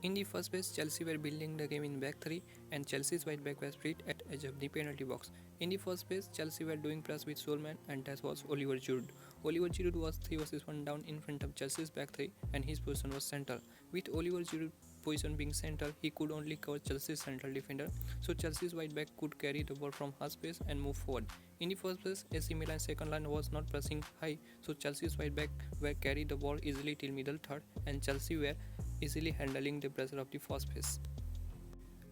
In the first phase, Chelsea were building the game in back 3 and Chelsea's right back was split at edge of the penalty box. In the first phase, Chelsea were doing press with Solman and that was Oliver Giroud. Oliver Giroud was 3 versus 1 down in front of Chelsea's back 3 and his position was central. With Oliver Giroud's position being central, he could only cover Chelsea's central defender, so Chelsea's right back could carry the ball from half space and move forward. In the first phase, AC Milan's second line was not pressing high, so Chelsea's right back were carry the ball easily till middle third and Chelsea were easily handling the pressure of the first phase.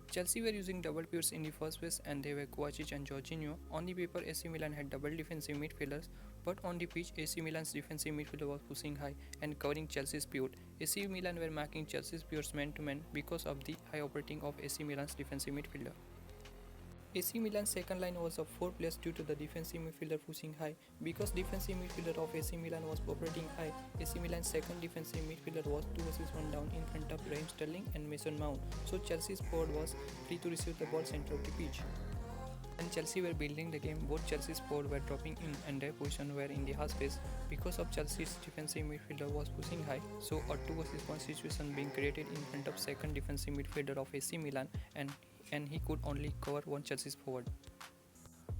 Chelsea were using double pivots in the first phase and they were Kovacic and Jorginho. On the paper, AC Milan had double defensive midfielders, but on the pitch, AC Milan's defensive midfielder was pushing high and covering Chelsea's pivot. AC Milan were marking Chelsea's pivots man-to-man because of the high operating of AC Milan's defensive midfielder. AC Milan's second line was of 4 players due to the defensive midfielder pushing high. Because defensive midfielder of AC Milan was operating high, AC Milan's second defensive midfielder was 2 versus 1 down in front of Raheem Sterling and Mason Mount, so Chelsea's forward was free to receive the ball center of the pitch. When Chelsea were building the game, both Chelsea's forward were dropping in and their position were in the half space. Because of Chelsea's defensive midfielder was pushing high, so a 2 versus 1 situation being created in front of second defensive midfielder of AC Milan and he could only cover one Chelsea's forward.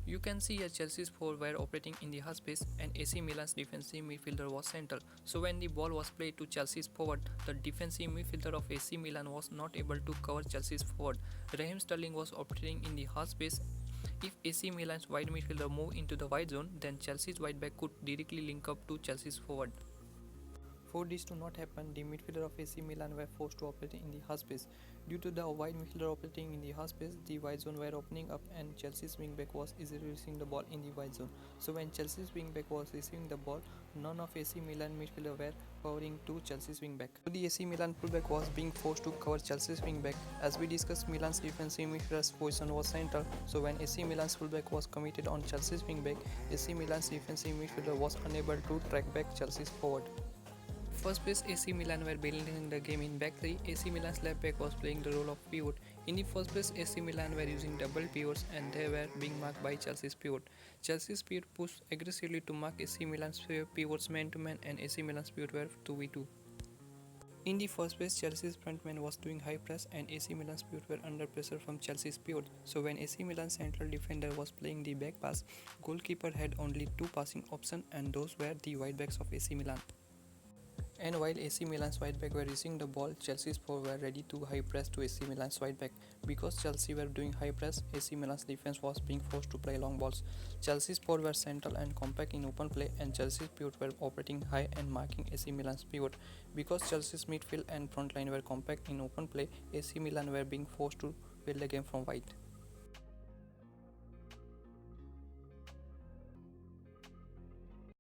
You can see a Chelsea's forward were operating in the half space and AC Milan's defensive midfielder was central. So when the ball was played to Chelsea's forward, the defensive midfielder of AC Milan was not able to cover Chelsea's forward. Raheem Sterling was operating in the half space. If AC Milan's wide midfielder moved into the wide zone, then Chelsea's wide back could directly link up to Chelsea's forward. For this to not happen, the midfielder of AC Milan were forced to operate in the half space. Due to the wide midfielder operating in the half space, the wide zone were opening up and Chelsea's wingback was easily receiving the ball in the wide zone. So when Chelsea's wingback was receiving the ball, none of AC Milan midfielder were covering to Chelsea's wingback. So the AC Milan fullback was being forced to cover Chelsea's wingback. As we discussed, Milan's defensive midfielder's position was central. So when AC Milan's fullback was committed on Chelsea's wingback, AC Milan's defensive midfielder was unable to track back Chelsea's forward. First phase, AC Milan were building the game in back 3. AC Milan's left back was playing the role of pivot. In the first phase, AC Milan were using double pivots and they were being marked by Chelsea's pivot. Chelsea's pivot pushed aggressively to mark AC Milan's pivots man-to-man and AC Milan's pivot were 2v2. In the first phase, Chelsea's frontman was doing high press and AC Milan's pivot were under pressure from Chelsea's pivot. So when AC Milan's central defender was playing the back pass, goalkeeper had only 2 passing options and those were the wide backs of AC Milan. And while AC Milan's right back were receiving the ball, Chelsea's forward were ready to high press to AC Milan's right back. Because Chelsea were doing high press, AC Milan's defense was being forced to play long balls. Chelsea's forward were central and compact in open play and Chelsea's pivot were operating high and marking AC Milan's pivot. Because Chelsea's midfield and front line were compact in open play, AC Milan were being forced to build the game from wide.